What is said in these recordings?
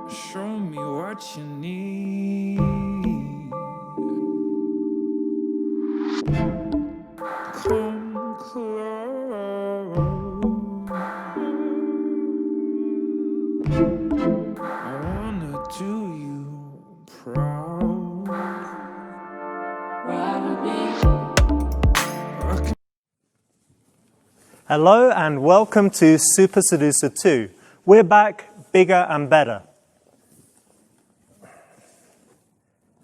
Show me what you need. Come close. I wanna do you proud. Hello and welcome to Super Seducer 2. We're back, bigger and better.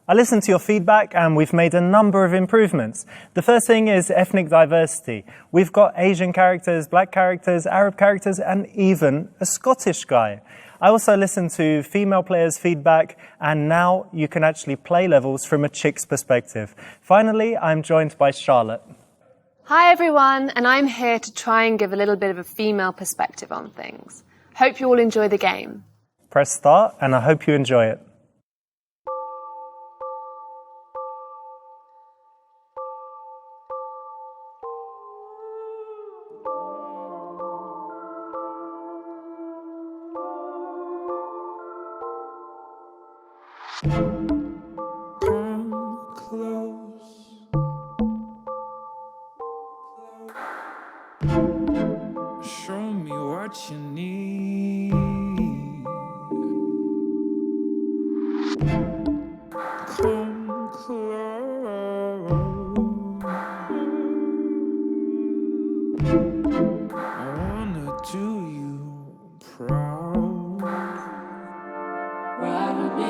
I listened to your feedback and we've made a number of improvements. The first thing is ethnic diversity. We've got Asian characters, black characters, Arab characters, and even a Scottish guy. I also listened to female players' feedback, and now you can actually play levels from a chick's perspective. Finally, I'm joined by Charlotte. Hi everyone, and I'm here to try and give a little bit of a female perspective on things. Hope you all enjoy the game. Press start, and I hope you enjoy it. Come close. Show me what you need. Come close. I wanna do you proud. Rather be.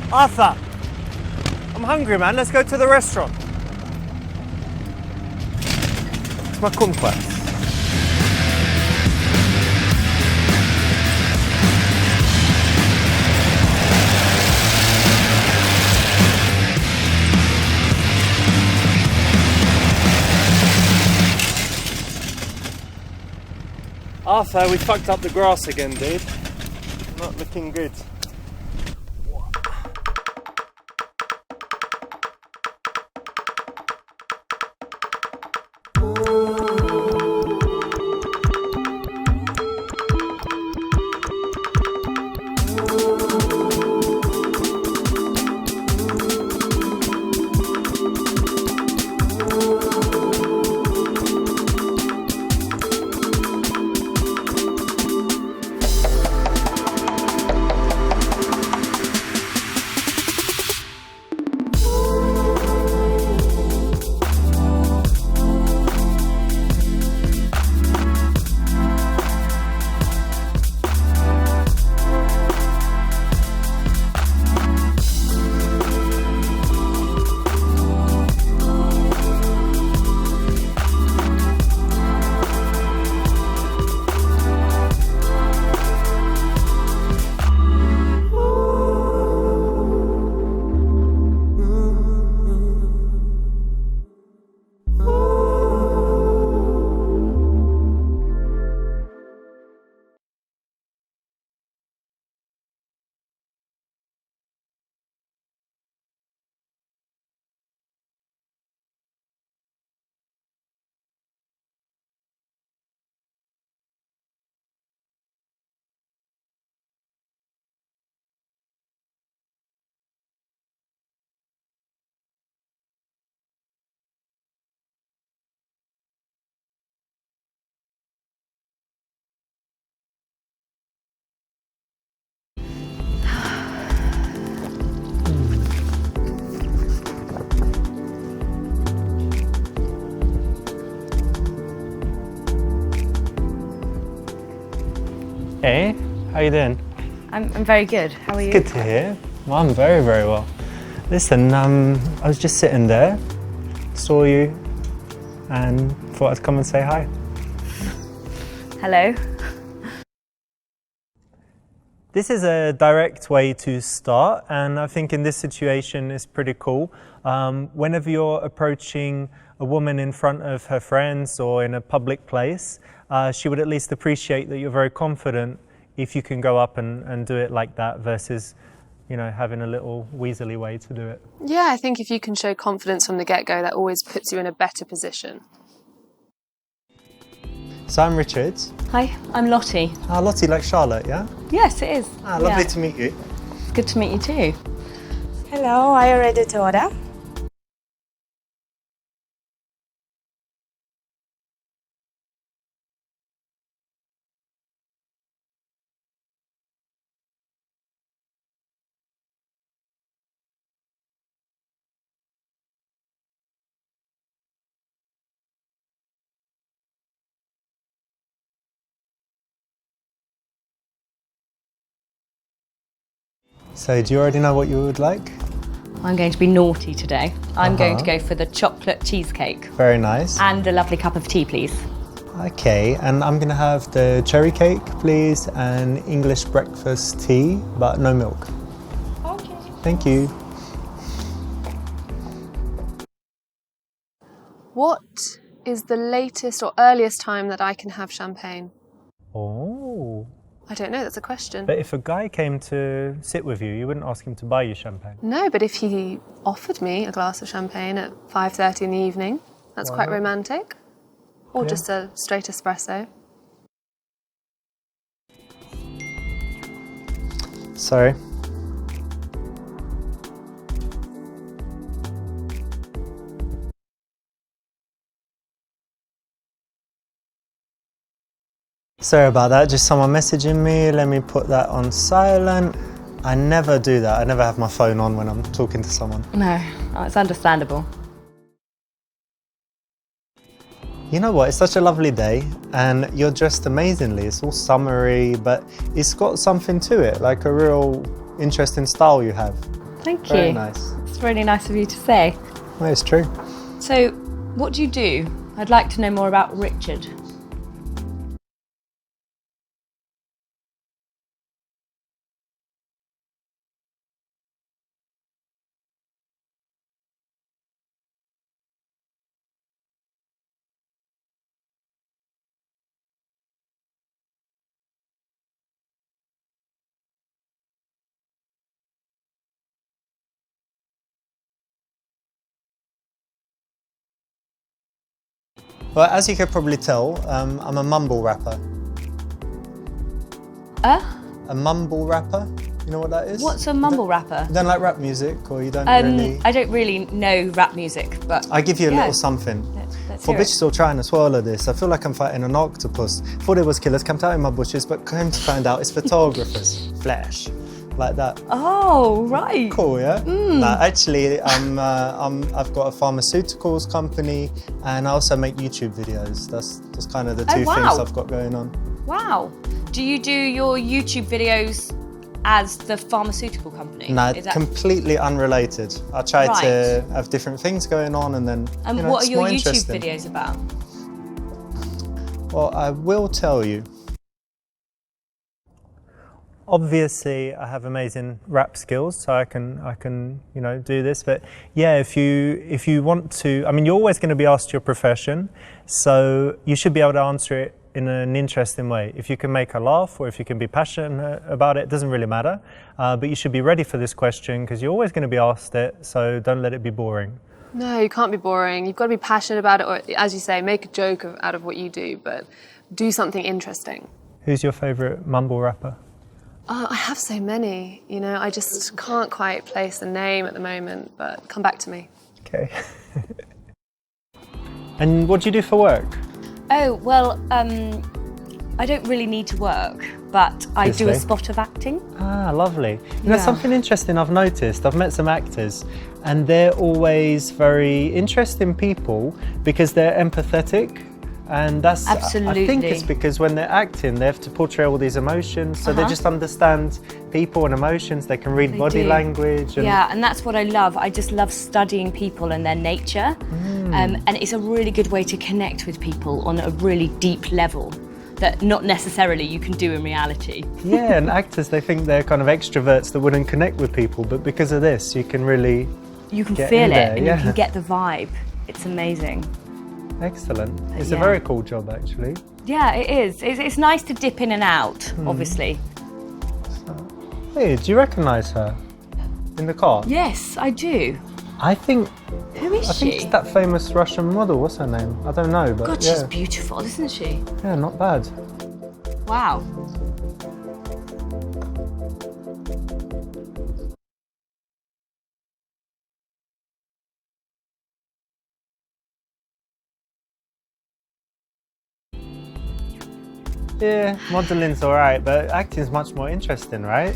Arthur! I'm hungry, man. Let's go to the restaurant. It's my kumquat. Arthur, we fucked up the grass again, dude. Not looking good. Hey, how you doing? I'm very good. How are you? Good to hear. Well, I'm very, very well. Listen, I was just sitting there, saw you, and thought I'd come and say hi. Hello. This is a direct way to start, and I think in this situation it's pretty cool. Whenever you're approaching a woman in front of her friends or in a public place, she would at least appreciate that you're very confident if you can go up and do it like that versus, you know, having a little weaselly way to do it. Yeah, I think if you can show confidence from the get-go, that always puts you in a better position. So I'm Richard. Hi, I'm Lottie. Ah, Lottie, like Charlotte, yeah? Yes, it is. Ah, lovely to meet you. Good to meet you too. Hello, are you ready to order? So do you already know what you would like? I'm going to be naughty today. I'm going to go for the chocolate cheesecake. Very nice. And a lovely cup of tea, please. Okay, and I'm gonna have the cherry cake, please, and English breakfast tea, but no milk. Okay. Thank you. What is the latest or earliest time that I can have champagne? Oh. I don't know, that's a question. But if a guy came to sit with you, you wouldn't ask him to buy you champagne. No, but if he offered me a glass of champagne at 5:30 in the evening, that's quite romantic. Or Yeah. just a straight espresso. Sorry. Sorry about that, just someone messaging me. Let me put that on silent. I never do that. I never have my phone on when I'm talking to someone. No, it's understandable. You know what, it's such a lovely day and you're dressed amazingly. It's all summery, but it's got something to it, like a real interesting style you have. Thank you. Very nice. It's really nice of you to say. Well, it's true. So, what do you do? I'd like to know more about Richard. Well, as you could probably tell, I'm a mumble rapper. A mumble rapper? You know what that is? What's a mumble rapper? You don't like rap music, or you don't really... I don't really know rap music, but... I'll give you a yeah. little something. Let's For hear it. bitches still trying to swallow this, I feel like I'm fighting an octopus. Thought it was killers, camped out in my bushes, but came to find out it's photographers. Flash. Like that. Oh, right. Cool, yeah? Nah, actually, I've got a pharmaceuticals company and I also make YouTube videos. That's kind of the two things I've got going on. Wow. Do you do your YouTube videos as the pharmaceutical company? No, Is that... completely unrelated. I try Right. to have different things going on and then, And you know, what it's are your more YouTube interesting. videos about? Well, I will tell you. Obviously, I have amazing rap skills, so I can you know do this. But yeah, if you want to, I mean, you're always going to be asked your profession, so you should be able to answer it in an interesting way. If you can make her laugh, or if you can be passionate about it, doesn't really matter. But you should be ready for this question because you're always going to be asked it. So don't let it be boring. No, you can't be boring. You've got to be passionate about it, or as you say, make a joke out of what you do, but do something interesting. Who's your favourite mumble rapper? I have so many, you know, I just can't quite place a name at the moment, but come back to me. Okay. And what do you do for work? Oh, well, I don't really need to work, but I do a Obviously. spot of acting. Ah, lovely. You know, Yeah. something interesting I've noticed, I've met some actors and they're always very interesting people because they're empathetic. And that's, Absolutely. I think it's because when they're acting, they have to portray all these emotions, so they just understand people and emotions, they can read body language. And yeah, and that's what I love. I just love studying people and their nature. And it's a really good way to connect with people on a really deep level that not necessarily you can do in reality. Yeah, and actors, they think they're kind of extroverts that wouldn't connect with people, but because of this, you can really You can get feel in it there, and yeah. you can get the vibe. It's amazing. Excellent. It's a Yeah. very cool job, actually. Yeah, it is. It's nice to dip in and out, obviously. Hey, do you recognise her in the car? Yes, I do. I think Who is I think she? it's that famous Russian model. What's her name? I don't know, but God, yeah, she's beautiful, isn't she? yeah, not bad. Wow. Yeah, modelling's alright, but acting's much more interesting, right?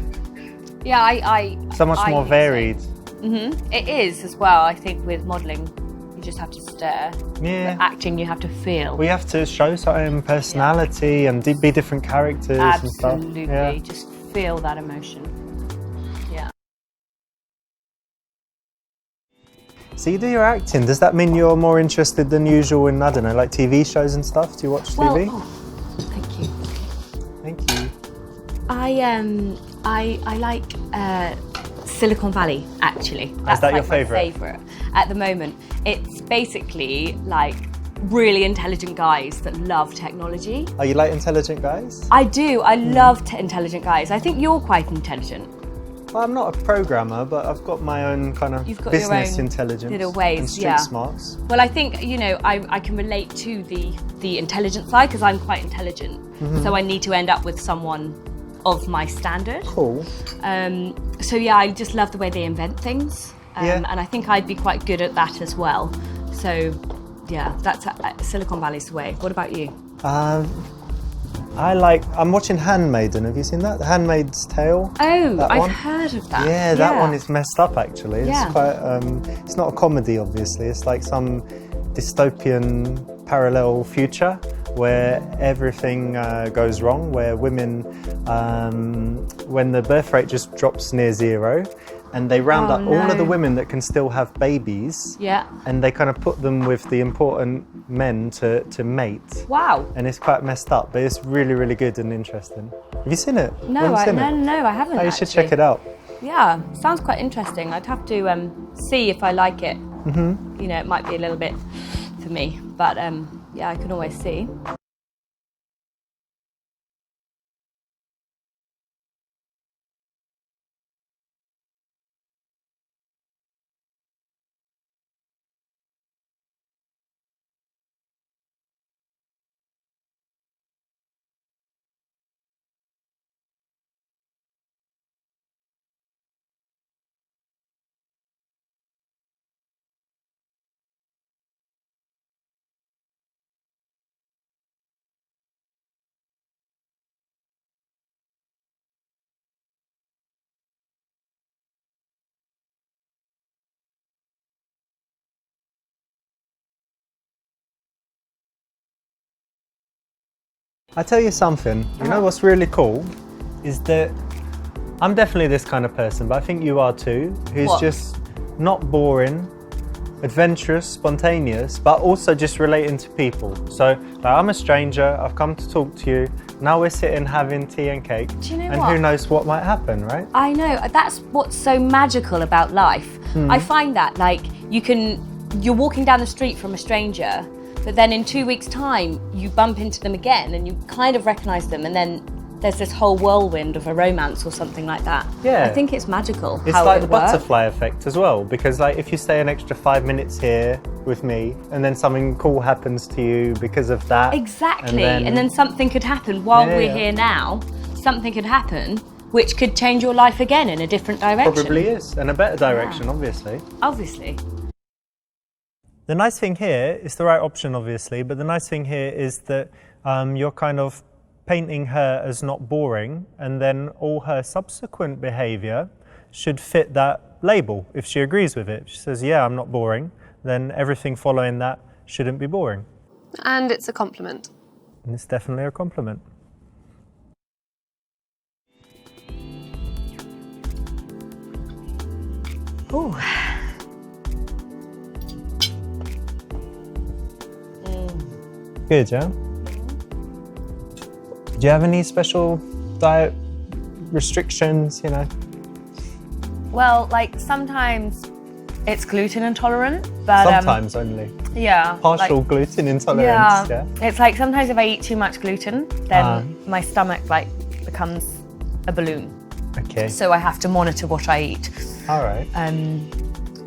Yeah, I So much I more think so. varied. It is as well. I think with modelling, you just have to stare. Yeah. With acting, you have to feel. We have to show certain personality and be different characters and stuff. Absolutely, Yeah. just feel that emotion. Yeah. So you do your acting. Does that mean you're more interested than usual in, I don't know, like TV shows and stuff? Do you watch Well, TV? oh, thank you. Thank you. I like Silicon Valley, actually. That's that your like my favourite? favourite at the moment. It's basically like really intelligent guys that love technology. Oh, you like intelligent guys? I do. I love intelligent guys. I think you're quite intelligent. Well, I'm not a programmer, but I've got my own kind of You've got your business own intelligence little ways, and street yeah. smarts. Well, I think, you know, I can relate to the intelligent side because I'm quite intelligent. So I need to end up with someone of my standard. Cool. So yeah, I just love the way they invent things. Yeah. And I think I'd be quite good at that as well. So yeah, that's Silicon Valley's the way. What about you? I'm watching Handmaiden. Have you seen that? The Handmaid's Tale? Oh, That I've one? heard of that. Yeah, that one is messed up actually. It's Yeah. quite, it's not a comedy obviously, it's like some dystopian parallel future where everything goes wrong, where women, when the birth rate just drops near zero, and they round Oh, up all of the no. women that can still have babies, Yeah. and they kind of put them with the important men to mate. Wow. And it's quite messed up, but it's really, really good and interesting. Have you seen it? No, Have you seen it? no, I haven't. Oh, you should check it out. Yeah, sounds quite interesting. I'd have to see if I like it. You know, it might be a little bit for me, but yeah, I can always see. I tell you something, you know what's really cool is that I'm definitely this kind of person, but I think you are too, who's What? just not boring, adventurous, spontaneous, but also just relating to people. So like, I'm a stranger, I've come to talk to you, now we're sitting having tea and cake, Do you know and what? who knows what might happen, right? I know, that's what's so magical about life. I find that, like, you're walking down the street from a stranger, but then in 2 weeks' time, you bump into them again and you kind of recognise them, and then there's this whole whirlwind of a romance or something like that. Yeah. I think it's magical It's how like it the would work. butterfly effect as well, because like if you stay an extra 5 minutes here with me and then something cool happens to you because of that. Exactly, and then something could happen while Yeah, we're yeah. here now. Something could happen which could change your life again in a different direction. Probably is, and a better direction, obviously. Obviously. The nice thing here is the right option, obviously, but the nice thing here is that you're kind of painting her as not boring, and then all her subsequent behaviour should fit that label if she agrees with it. If she says, yeah, I'm not boring, then everything following that shouldn't be boring. And it's a compliment. And it's definitely a compliment. Ooh. Good, yeah? Do you have any special diet restrictions, you know? Well, like sometimes it's gluten intolerant, but Sometimes only. yeah, Partial like, gluten intolerance, yeah? It's like sometimes if I eat too much gluten, then my stomach like becomes a balloon. Okay. So I have to monitor what I eat. All right.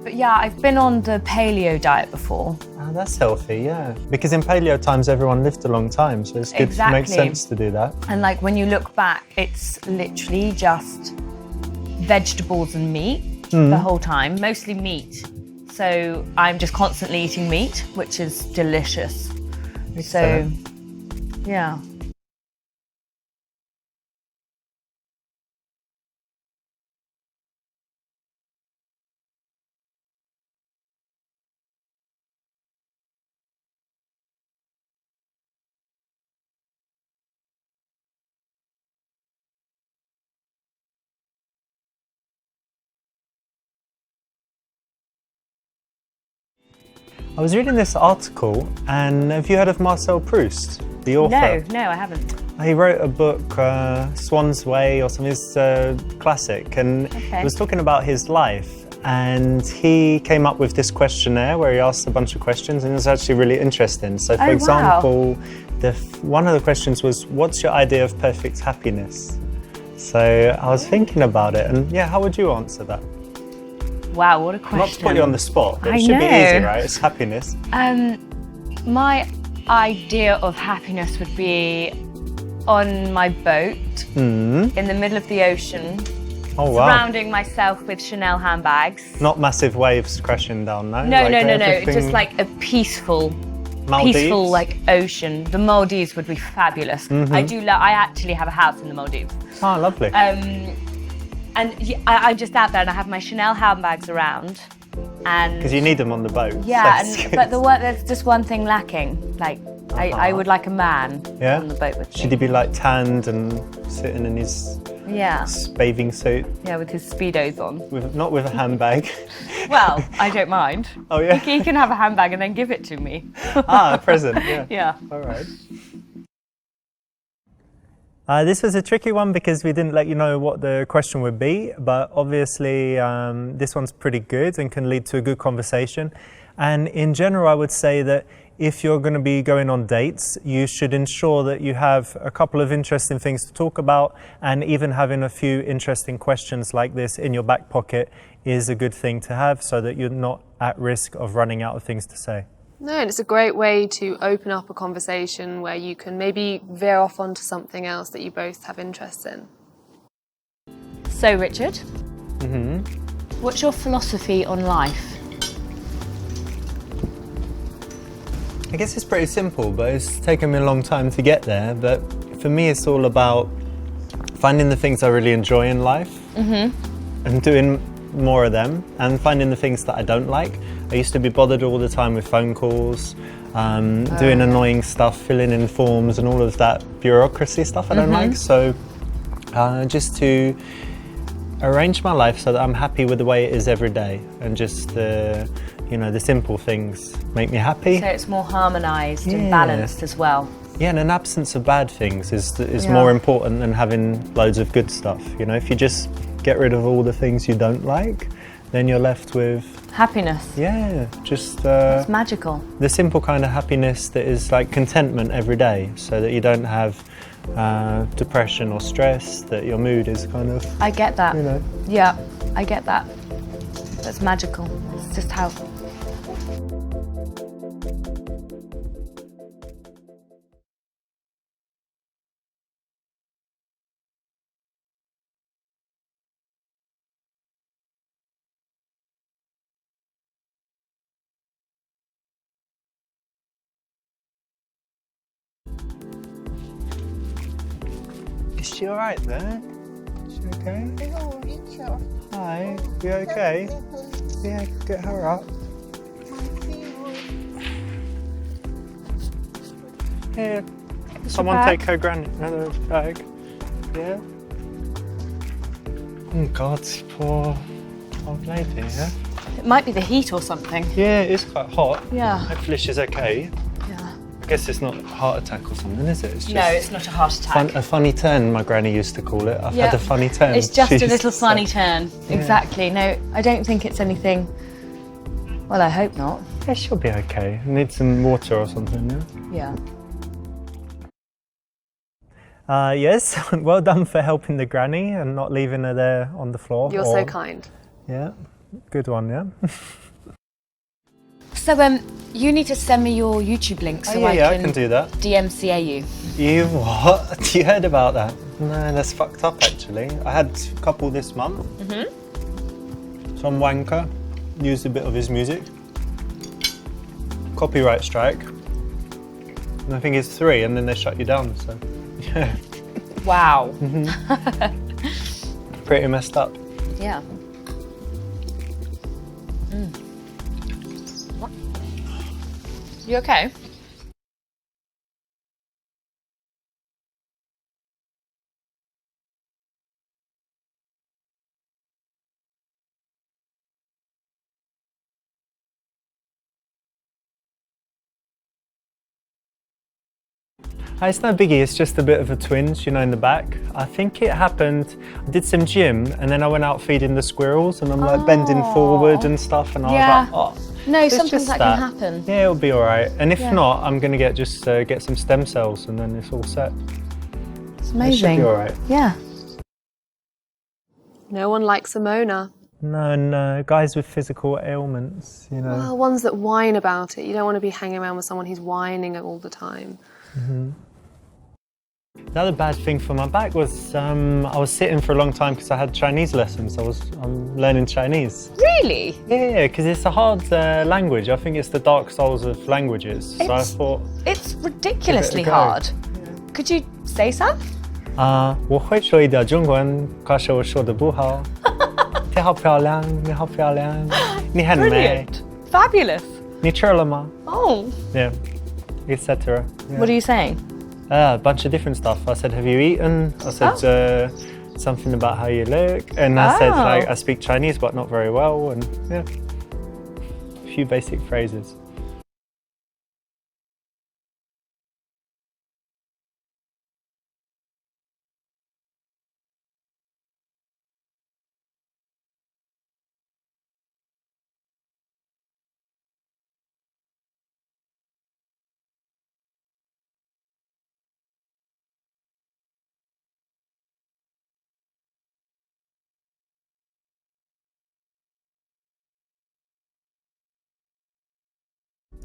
But yeah, I've been on the paleo diet before. Oh, that's healthy, yeah. Because in paleo times, everyone lived a long time, so it's good. It makes sense to do that. And like when you look back, it's literally just vegetables and meat the whole time, mostly meat. So I'm just constantly eating meat, which is delicious. So, yeah. I was reading this article, and have you heard of Marcel Proust, the author? No, I haven't. He wrote a book, Swan's Way or something, it's a classic, and it was talking about his life. And he came up with this questionnaire where he asked a bunch of questions, and it was actually really interesting. So, for example, one of the questions was, what's your idea of perfect happiness? So I was thinking about it, and yeah, how would you answer that? Wow, what a question. Not to put you on the spot, but it should be easy, right? It's happiness. My idea of happiness would be on my boat in the middle of the ocean, surrounding myself with Chanel handbags. Not massive waves crashing down, no? No, just like a peaceful like ocean. The Maldives would be fabulous. I actually have a house in the Maldives. Oh, lovely. And I'm just out there and I have my Chanel handbags around. Because you need them on the boat. Yeah, but there's just one thing lacking. Like, I would like a man on the boat with me. Should he be like tanned and sitting in his bathing suit? Yeah, with his Speedos on. Not with a handbag. Well, I don't mind. Oh, yeah? He can have a handbag and then give it to me. A present, yeah. Yeah. All right. This was a tricky one because we didn't let you know what the question would be, but obviously this one's pretty good and can lead to a good conversation. And in general, I would say that if you're going to be going on dates, you should ensure that you have a couple of interesting things to talk about, and even having a few interesting questions like this in your back pocket is a good thing to have so that you're not at risk of running out of things to say. No, and it's a great way to open up a conversation where you can maybe veer off onto something else that you both have interest in. So, Richard, what's your philosophy on life? I guess it's pretty simple, but it's taken me a long time to get there. But for me, it's all about finding the things I really enjoy in life and doing more of them, and finding the things that I don't like. I used to be bothered all the time with phone calls, doing annoying stuff, filling in forms and all of that bureaucracy stuff I don't like. So just to arrange my life so that I'm happy with the way it is every day, and just the simple things make me happy. So it's more harmonised and balanced as well. Yeah, and an absence of bad things is more important than having loads of good stuff. You know, if you just get rid of all the things you don't like, then you're left with happiness. Yeah, just it's magical. The simple kind of happiness that is like contentment every day, so that you don't have depression or stress, that your mood is kind of... I get that. You know. Yeah, I get that. That's magical. It's just how... Is she alright there? Is she okay? Hello, Richard. Hi, you okay? Yeah, get her up. Here, someone bag. take her another bag. Yeah. Oh God, poor old lady, yeah? It might be the heat or something. Yeah, it is quite hot. Yeah. Hopefully she's okay. Yeah. I guess it's not a heart attack or something, is it? It's just No, it's not a heart attack. a funny turn, my granny used to call it. I've Yeah. had a funny turn. It's just She a used little to funny say. turn. Exactly. No, I don't think it's anything. Well, I hope not. Yeah, she'll be okay. Need some water or something, yeah? Yeah. Yes, well done for helping the granny and not leaving her there on the floor. You're so kind. Yeah, good one, yeah? So, you need to send me your YouTube link so I can do that. DMCA you. You what? You heard about that? No, that's fucked up actually. I had a couple this month. Some wanker used a bit of his music. Copyright strike. And I think it's 3 and then they shut you down, so yeah. Wow. Pretty messed up. Yeah. You okay? It's no biggie, it's just a bit of a twinge, you know, in the back. I think it happened, I did some gym and then I went out feeding the squirrels and I'm like bending forward and stuff and I Yeah. was like, oh. No, It's sometimes just that can happen. Yeah, it'll be all right. And if Yeah. not, I'm going to get some stem cells and then it's all set. It's It should amazing. be all right. Yeah. No one likes a moaner. No, guys with physical ailments, you know. Well, ones that whine about it. You don't want to be hanging around with someone who's whining all the time. The other bad thing for my back was I was sitting for a long time because I had Chinese lessons. I'm learning Chinese. Really? Yeah, because it's a hard language. I think it's the dark souls of languages. So I thought, It's ridiculously Give it a go. hard. Could you say some? 我会说一点中文，可是我说的不好。你好漂亮，你好漂亮，你很美， Brilliant. Fabulous. 你吃了吗？ Oh. Yeah, etc. Yeah. What are you saying? A bunch of different stuff. I said, have you eaten? I said something about how you look. And I said, like, I speak Chinese, but not very well. And yeah, a few basic phrases.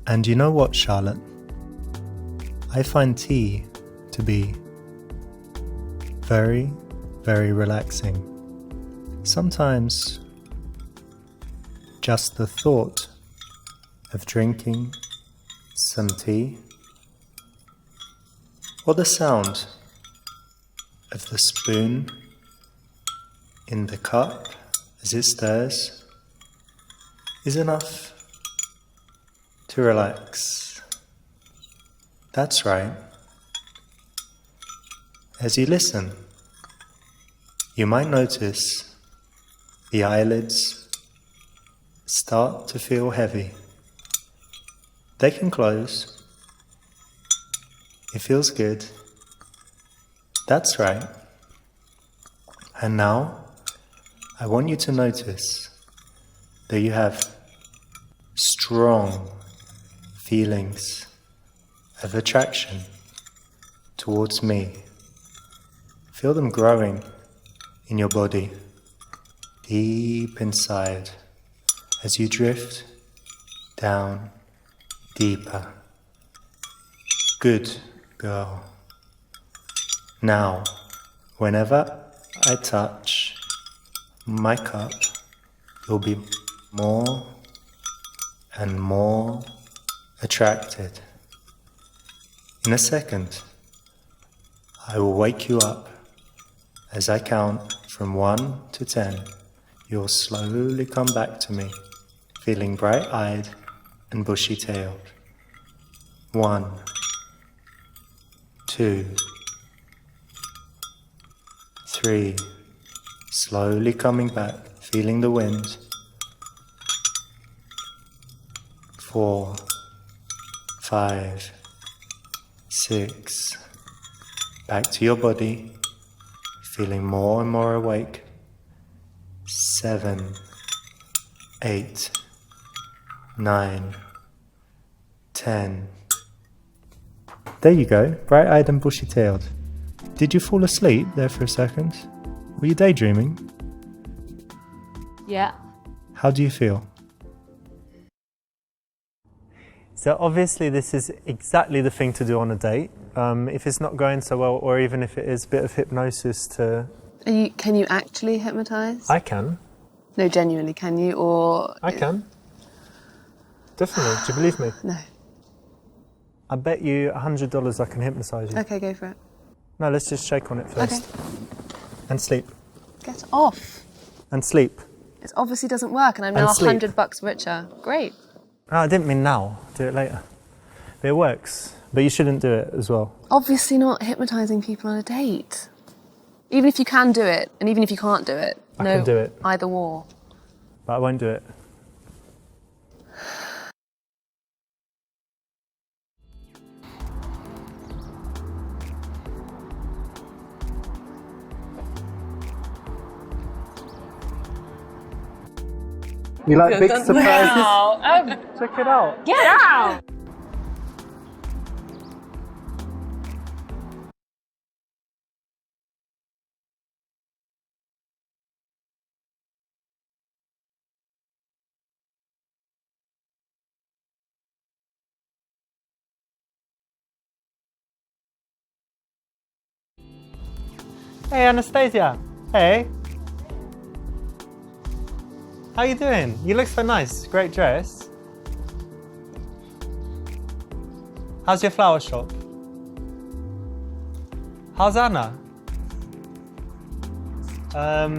And you know what, Charlotte? I find tea to be very, very relaxing. Sometimes just the thought of drinking some tea or the sound of the spoon in the cup as it stirs is enough to relax. That's right. As you listen, you might notice the eyelids start to feel heavy. They can close. It feels good. That's right. And now, I want you to notice that you have strong feelings of attraction towards me. Feel them growing in your body, deep inside, as you drift down deeper. Good girl. Now, whenever I touch my cup, you'll be more and more attracted. In a second, I will wake you up. As I count from 1 to 10, you'll slowly come back to me, feeling bright-eyed and bushy-tailed. 1, 2, 3, slowly coming back, feeling the wind. 4, 5, 6, back to your body, feeling more and more awake. 7, 8, 9, 10. There you go, bright-eyed and bushy-tailed. Did you fall asleep there for a second? Were you daydreaming? Yeah. How do you feel? So obviously this is exactly the thing to do on a date. If it's not going so well, or even if it is a bit of hypnosis to... Can you actually hypnotise? I can. No, genuinely, can you? Or I can. Definitely. Do you believe me? No. I bet you $100 I can hypnotise you. Okay, go for it. No, let's just shake on it first. Okay. And sleep. Get off. And sleep. It obviously doesn't work, and I'm now $100 richer. Great. No, I didn't mean now. Do it later. But it works. But you shouldn't do it as well. Obviously not hypnotising people on a date. Even if you can do it, and even if you can't do it. I can do it. Either war. But I won't do it. You like big surprises? Wow. Check it out. Get out! Hey, Anastasia. Hey. How you doing? You look so nice. Great dress. How's your flower shop? How's Anna? Are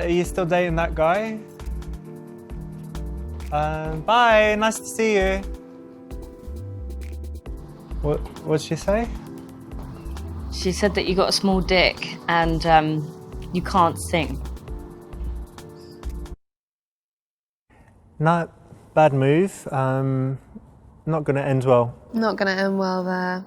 you still dating that guy? Bye. Nice to see you. What'd she say? She said that you got a small dick and you can't sing. No, bad move. Not going to end well. Not going to end well there.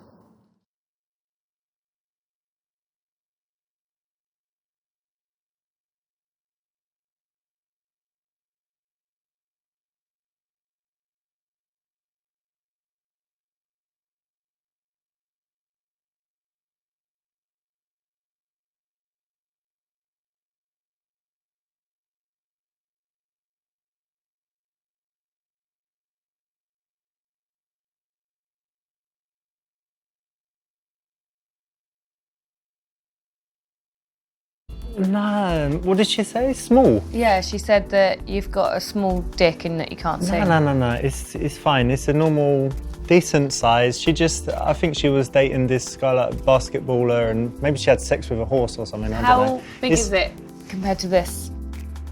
No, what did she say? Small? Yeah, she said that you've got a small dick and that you can't sing. No. It's fine. It's a normal, decent size. I think she was dating this guy, like a basketballer, and maybe she had sex with a horse or something. I don't know. How big is it compared to this?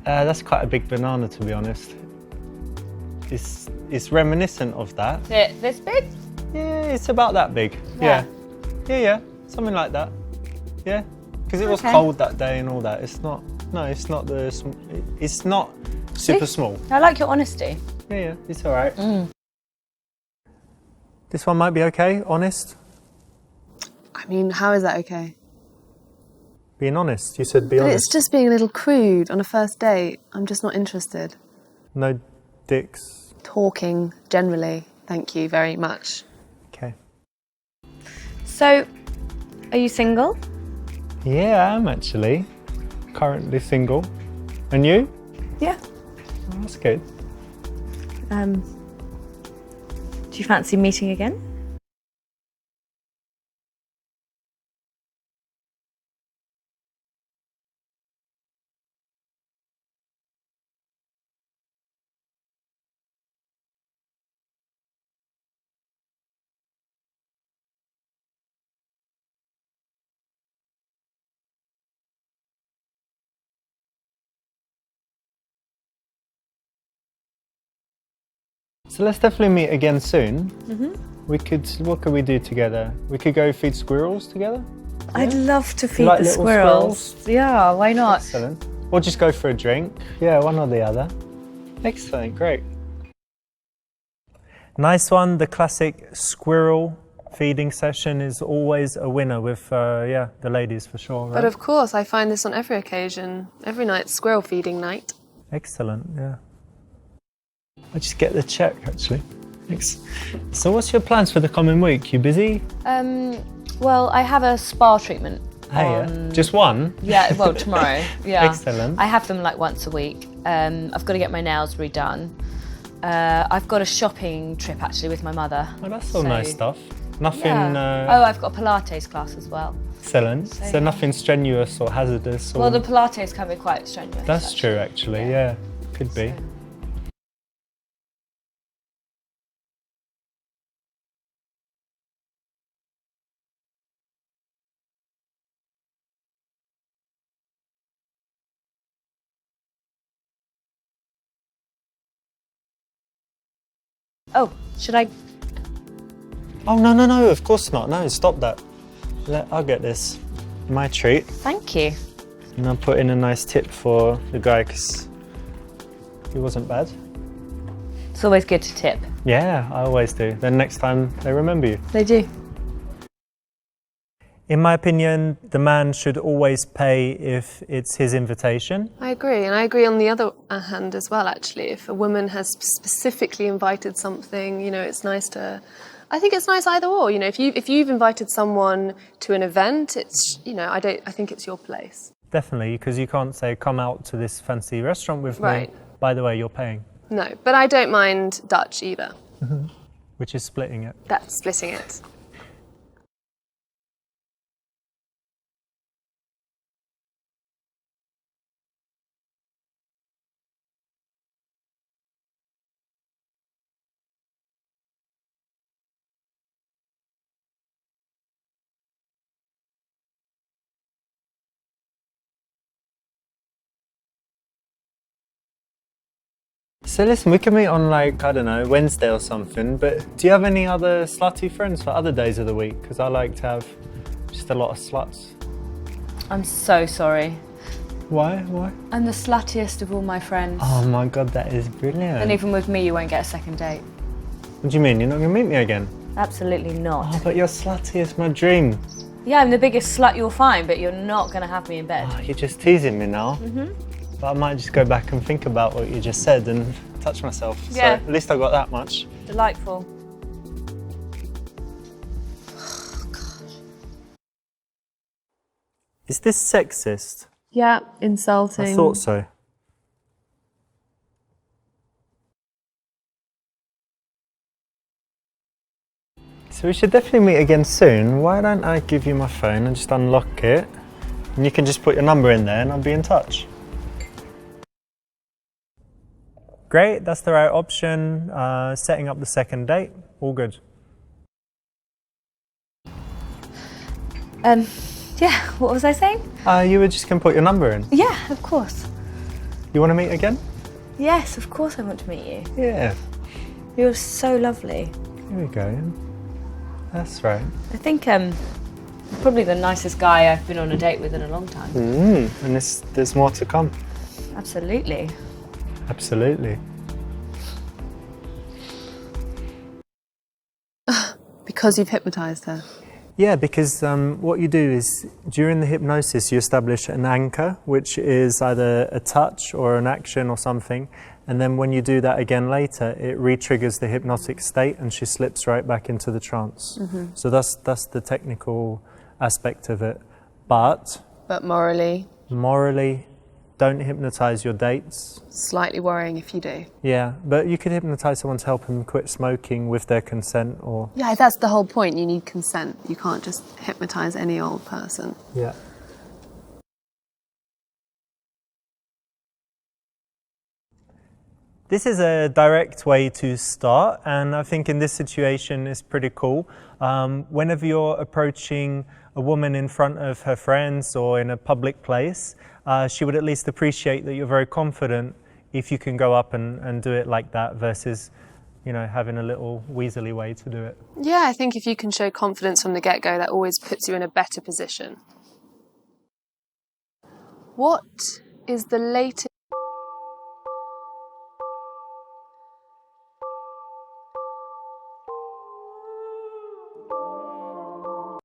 That's quite a big banana, to be honest. It's reminiscent of that. Is it this big? Yeah, it's about that big. Yeah. Yeah, something like that. Yeah, because it was Okay. cold that day and all that. It's not super small. I like your honesty. Yeah, it's all right. This one might be okay, honest. I mean, how is that okay? Being honest, you said be But honest. it's just being a little crude on a first date. I'm just not interested. No dicks. Talking, generally. Thank you very much. Okay. So, are you single? Yeah, I am actually. Currently single. And you? Yeah. Oh, that's good. Do you fancy meeting again? So let's definitely meet again soon. What could we do together? We could go feed squirrels together? I'd love to feed like the little squirrels. Yeah, why not? Excellent. Or just go for a drink. Yeah, one or the other. Excellent, great. Nice one. The classic squirrel feeding session is always a winner with, the ladies for sure. Right? But of course, I find this on every occasion. Every night's squirrel feeding night. Excellent, yeah. I just get the check actually. Thanks. So what's your plans for the coming week? You busy? Well, I have a spa treatment. Just one? Yeah, well, tomorrow. Yeah. Excellent. I have them like once a week. I've got to get my nails redone. I've got a shopping trip actually with my mother. Oh, that's all So- nice stuff. Nothing. Yeah. Oh, I've got a Pilates class as well. Excellent. So yeah. nothing strenuous or hazardous. Or... Well, the Pilates can be quite strenuous. That's true, actually. Yeah, could be. Oh, should I? Oh no! Of course not. No, stop that. I'll get this. My treat. Thank you. And I'll put in a nice tip for the guy because he wasn't bad. It's always good to tip. Yeah, I always do. Then next time they remember you. They do. In my opinion, the man should always pay if it's his invitation. I agree, and I agree on the other hand as well, actually. If a woman has specifically invited something, it's nice to... I think it's nice either or, if you've invited someone to an event, it's, I think it's your place. Definitely, because you can't say, come out to this fancy restaurant with Right. me. By the way, you're paying. No, but I don't mind Dutch either. Which is splitting it. That's splitting it. So listen, we can meet on I don't know, Wednesday or something, but do you have any other slutty friends for other days of the week? Because I like to have just a lot of sluts. I'm so sorry. Why? I'm the sluttiest of all my friends. Oh my God, that is brilliant. And even with me, you won't get a second date. What do you mean? You're not going to meet me again? Absolutely not. Oh, but you're slutty, it's my dream. Yeah, I'm the biggest slut you'll find, but you're not going to have me in bed. Oh, you're just teasing me now. But I might just go back and think about what you just said and touch myself. Yeah. So at least I got that much. Delightful. Is this sexist? Yeah, insulting. I thought so. So we should definitely meet again soon. Why don't I give you my phone and just unlock it? And you can just put your number in there and I'll be in touch. Great, that's the right option. Setting up the second date, all good. Yeah, what was I saying? You were just going to put your number in. Yeah, of course. You want to meet again? Yes, of course I want to meet you. Yeah, You're so lovely. here we go. That's right. I think you're probably the nicest guy I've been on a date with in a long time. And there's more to come. Absolutely. Absolutely. Because you've hypnotised her. Yeah, because what you do is during the hypnosis you establish an anchor, which is either a touch or an action or something, and then when you do that again later, it re-triggers the hypnotic state and she slips right back into the trance. So that's the technical aspect of it. But morally, don't hypnotise your dates. slightly worrying if you do. Yeah, but you could hypnotise someone to help them quit smoking with their consent or... Yeah, that's the whole point. You need consent. You can't just hypnotise any old person. Yeah. This is a direct way to start, and I think in this situation it's pretty cool. Whenever you're approaching a woman in front of her friends or in a public place, she would at least appreciate that you're very confident if you can go up and do it like that versus you know, having a little weaselly way to do it. Yeah, I think if you can show confidence from the get-go, that always puts you in a better position. What is the latest?